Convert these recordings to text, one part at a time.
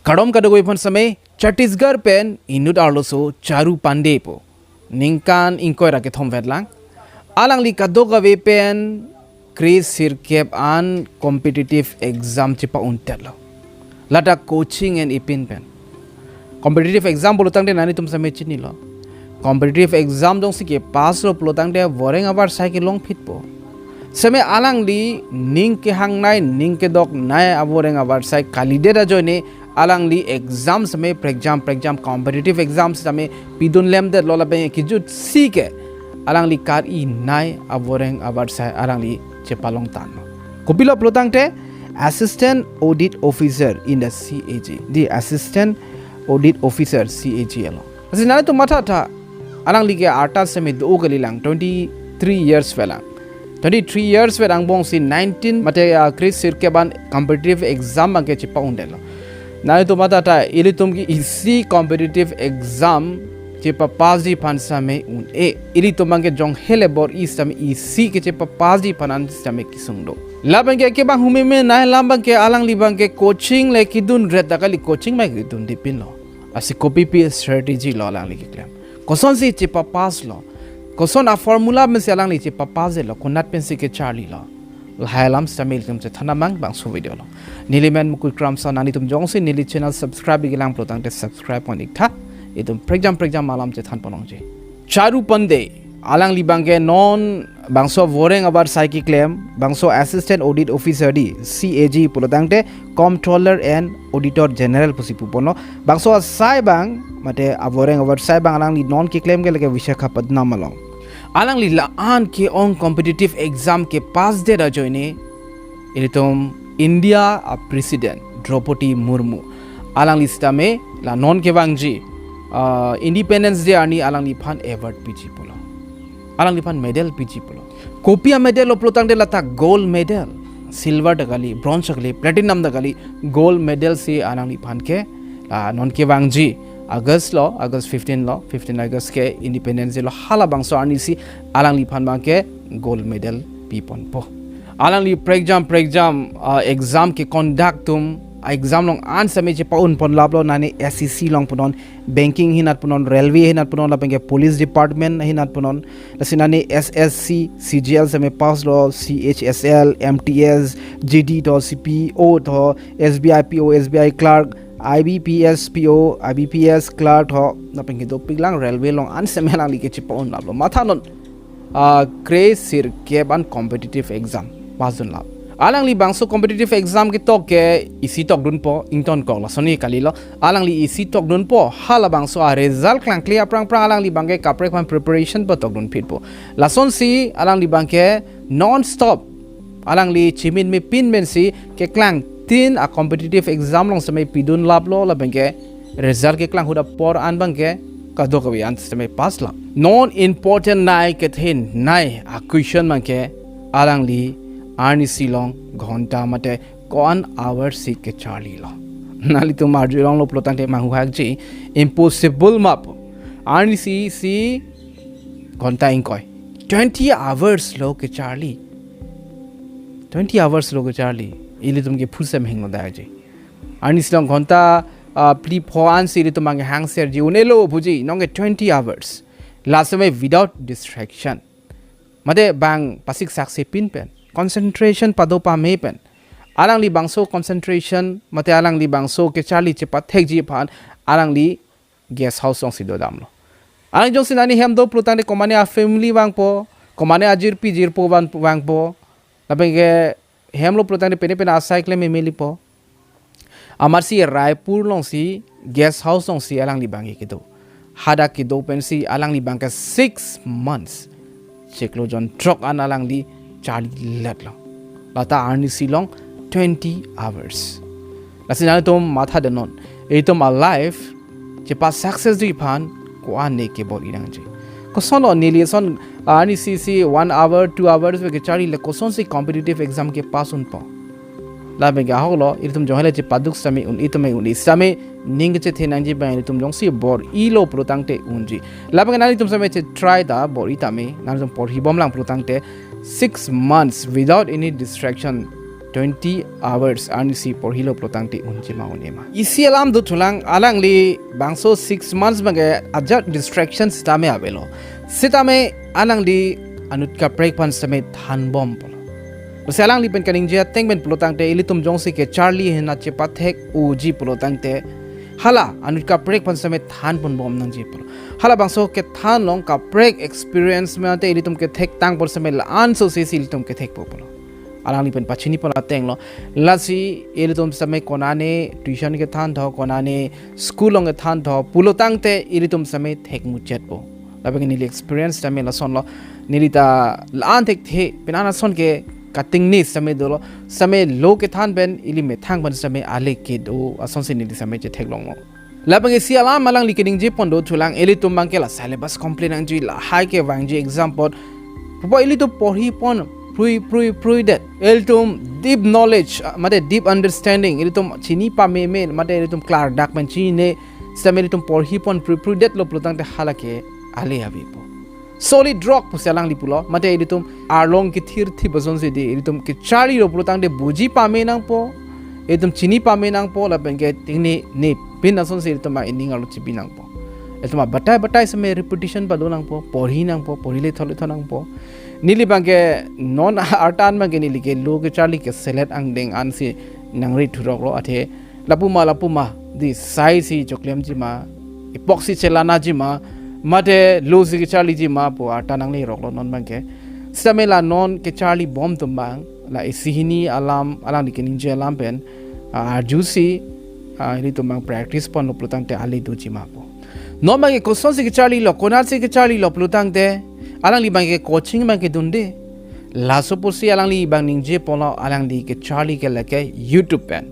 Kadom kadagoi pon समय Chhattisgarh pen inut arloso Charu Pandey po ningkan ingkoi raket thom vedlang alang li kadoga we pen Kre Sirkep an competitive exam chipa untello lata coaching and ipin pen competitive exam bolotang de nani tum समय chini lo competitive exam dong sike pass lo polotang de woreng abar sai ke long fit po समय alang li ning ke hang nai ning ke dok nai aboreng abar sai kalide da joine alang li exam समय exam competitive exam समय pidun lem de lola be ki jut sike alang li kar I nai aboreng abar sai alang li chepalong tan kopilo polotang te assistant audit officer in the CAG the assistant audit officer CAG alo asina to matha tha alang li ke arta समय do gali lang 23 years felang 23 years with angbong si 19 mate Kre Sirkep competitive exam ang ke chipa undelo na to mata ta ili tum ki isi competitive exam chipa pass di pansa me un ili to mang ke jong hele bor is tam isi ke chipa pass di panan system ki sungdo labang ke bang hume me na lambang ke alang libang ke coaching le kidun red dakali coaching ma ki Dundepin lo asi copy paste strategy lo alang li ki claim koson si chipa pass lo koson a formula में से अलग नीचे पापा जे लो Connaught pen से के Charlie लो हायलाम स्टमेल तुम से थाना मांग बांग सो वीडियो लो नीली मैन मुकुल क्रम सा नानी तुम जोंग से नीली चैनल सब्सक्राइब बिगलांग प्रोतांग ते सब्सक्राइब पॉइंट इक था ये तुम प्रेग्जाम मालाम से थान पनोंग जे Charu पंदे alang li bangke non bangso woreng abar psychic claim bangso assistant audit officer di CAG pulotang te comptroller and auditor general pusipu pono bangso sai bang mate aboreng abar sai bang alang li non ki claim ke leke Visakhapatnam malong alang li la an ke on competitive exam ke pass de ra joine iritom India a president Draupadi Murmu alang li stame la non ke bangji independence day ani alang li phan award pg polo alang li phan medal pg polo kopia medal oplotang de lata gold medal silver dagali bronze dagali platinum dagali gold medal se alang li phan ke non ke bangji August 15 August ke independence day lo hala bangso ani si alang li phan bang ke gold medal pi pon po alang li exam ke conduct tum exam long an समय जे pound पन लाबलो नाने SEC long punon banking hinat punon railway hinat punon lapenge police department hinat punon lasinane SSC CGL समय pass lo CHSL MTS GD to CPO to SBI PO SBI clerk IBPS PO IBPS clerk ho lapenge do piglang railway long an समय lang like che paun lablo matha non Kre Sirkep an competitive exam pass don lab alang li bangso competitive exam ki tok ke isi tok dun po ington ko la soni kalilo alang li isi tok dun po hala bangso a result klang clear prang alang li bangke kapre kwan preparation po tok dun fit po la son si alang li bangke non stop alang li chimin me pin men si ke klang tin a competitive exam long samay pidun lablo la bangke result ke klang huda por an bangke kado kawi an samay pass la non important nai ke thin nai a question bangke alang li Arnie Shillong घंटा मते कौन our सी के Charlie लो नाली तो मार्जुलोंग लो प्लोतांग ते मांगु हाक जी impossible माप Arnie सी घंटा इंकोय 20 आवर्स लो के चार्ली 20 आवर्स लो के चार्ली इली तुम के फुल से महंगो दाय जी आर्नी सिलोंग घंटा प्ली फोआन सी तो मांगे हैंग सेर जी उने लो भुजी नोंगे 20 आवर्स लास्ट में विदाउट डिस्ट्रैक्शन मते बांग पासिक साक्से पिन पेन concentration padopa mepen alang li bangso concentration mate alang li bangso ke charli che pathek ji phan alang li guest house song sido damlo alang jong sinani hem do plutang de komane a family bang po komane ajir pi jir po bang po labenge hem lo plutang de pene cycle me meli po amar si Raipur long si guest house song si alang li bangi ke do hada ki do pen si alang li bang ka 6 months cheklo jon truck an alang li Charlie let long lata arni silong 20 hours lasina tom matha de non etom alive je pa success di phan ko ane ke bol irang je ko son only son arni cc 1 hour 2 hours ke Charlie le ko son si competitive exam ke pass un pa la be ga holo itum johele je paduk sami un itome un isame ning che thenang ji ba itum jong si bor ilo protang te unji la be na itum same che try da bor itame na jong por hibom lang protang te 6 months without any distraction 20 hours ani si por hilo plotang ti unji ma unema isi alam du thulang alang li bangso 6 months bange ajat distractions tame avelo sitame alang li anut ka break pan same than bom polo se alang li pen kaning je tengben plotang te ilitum jongsi ke charlie hena che pathek uji plotang te hala anut ka break pan same than pon bom nang je polo hala bangso ke than long ka break experience me te ilitum ke thek tang por same la an so se ilitum ke thek polo alang li pen pachini pala tenglo lasi ilitum same konane tuition ke than tho konane school long ke than tho pulotang te ilitum same thek mu chet po labeng ni experience tame la son lo nilita lan thek the penana son ke cutting ni same dolo same lo ke than ben ili me thang ban same ale ke do ason se ni same che thek long mo labeng si alam malang li kening je pon do thulang ilitum bang ke la syllabus complete ang ji la high ke wang ji exam pot po ilitum porhi pon Prui that ilitum deep knowledge mate deep understanding ilitum chini pa me mate ilitum clar dak man chine same ilitum porhi pon prui that lo plotang te halake ale abi po solid rock pusalang lipulo mate ilitum arlong ki thir thi bazon se de ilitum ki chari lo plotang de buji pa me nang po ilitum chini pa me nang po la benge tingni ne pin ason se ilitum ma ending alo chibi nang po ilitum batai same repetition pa do nang po porhi le thole thonang po nili bangke non artan bangke nili ke lo ke charlie ke select ang deng an si nangri thurok lo athe lapuma di size si choklem ji ma epoxy chelana ji ma mate lo si ke charlie ji ma po artan ang le rok lo non bangke samela non ke charlie bomb tumbang la isihini alam di ke ninja alam pen juicy ini tumbang practice pon lo plutang te ali do ji ma po non bangke koson si ke charlie lo konar si ke charlie lo plutang te alang li bang ke coaching bang ke dunde laso porsi alang li bang ningje pola alang li ke charlie ke leke youtube pen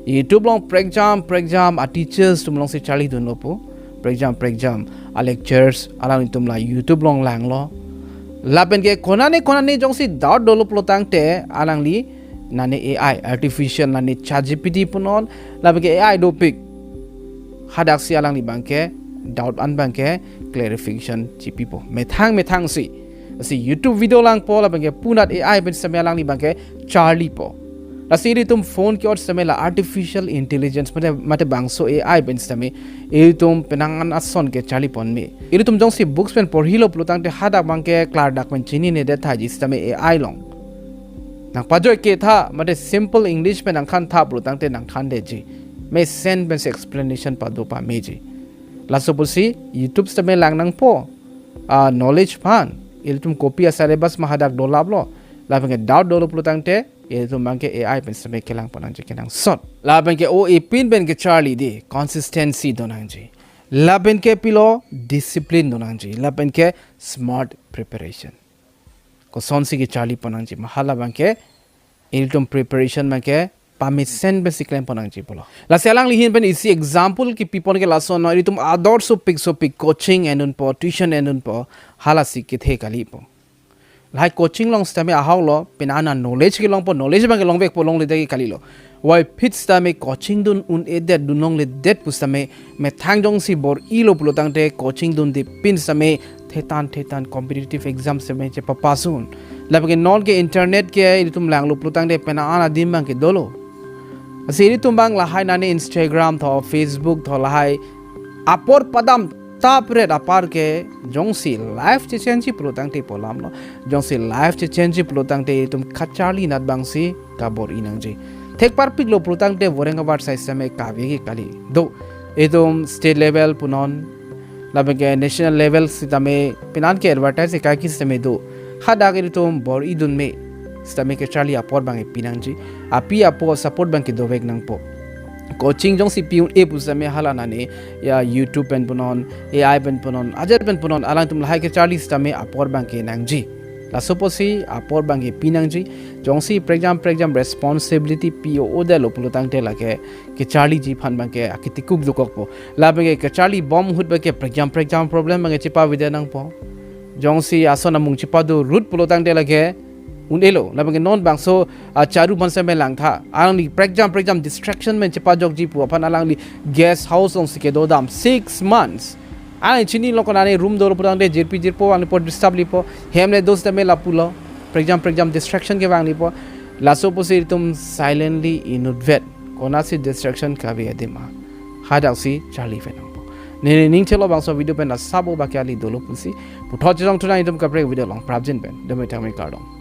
youtube long prexam a teachers tum long se charlie dun lopo prexam a lectures alang tum la youtube long lang lo la pen ke konane jong si doubt develop lotang te alang li nane ai artificial nane ChatGPT punon la pen ke ai do pick hadak si alang li bang ke doubt an bang ke clarification chi people methang si youtube video lang po la bang ke punat ai ben samya lang ni bang ke charlie po la siri tum phone ki or samela artificial intelligence mate bangso ai ben same tum penangan ason ke charlie pon me tum jong si books pen por hilo plutang te hada bang ke clar dak pen chini ne de tha ji same ai long nang pajoy ke tha mate simple english pen ang khan tha plutang te nang khan de ji me send ben explanation pa do pa me ji laso pusi youtube same lang nang po knowledge pan tum copy a syllabus ma hadak dolab lo la bang ke doubt dolo plutang te tum bang ke ai pen same kelang panang je kenang sot la bang ke o e pin ben ke charlie de consistency donang ji la ben ke pilo discipline donang ji la ben ke smart preparation ko sonsi ke charlie panang ji mahala bang ke tum preparation ma ke permission basic claim panang ji polo la selang lihin ben isi example ki people ke laso no tum ador so pick coaching and po tuition and po hala si ke the kali po lai coaching long stame a haw lo pinana knowledge ke long po knowledge bang ke long bek po long le de kali lo why pit stame coaching dun un e det dun long le det pu stame me thang jong si bor i lo pulo tang te coaching dun de pin stame thetan competitive exam stame che papasun la bang non ke internet ke tum lang lo pulo tang de pinana dim bang ke dolo asiri tumbang lahai nane Instagram tho Facebook tho lahai apor padam tapre apar ke jongsi life che change protang te polam no jongsi life che change protang te tum khachali nat bangsi kabor inang ji thek par pik lo protang te Aurangabad size me kabe ke kali do edom state level punon labenge national level sitame pinan ke advertise ka ki sitame do hada ke tum bor idun me stame ke charlie apor bang pinangji api apo support bang ke dovek nang po coaching jong si piun e pusame hala nane ya youtube pen punon ai pen punon ajar pen punon alang tum lahai ke charlie stame apor bang ke nangji la soposi apor bang ke pinangji jong si exam responsibility po oda lo pulutang te lake ke charlie ji phan bang ke akitikuk dukok po la bang ke charlie bomb hut bang ke exam problem bang ke chipa widenang po jong si asona mung chipa do root pulutang te lake unelo labang non bang so charu bansa me lang tha alang li exam distraction men chepa jok ji pu aphan alang li guest house ong sike do dam 6 months ai chini lokonane room do purang de jirpo ang po disturb li po hemle dos de me la pulo exam distraction ke bang li po laso posi tum silently inudvet kona si distraction kabe adima hadak si Charlie Venang ne ning chelo bangso video pen na sabo bakyali dolo punsi putho chong tuna itum kapre video long prabjin pen demi tami kardom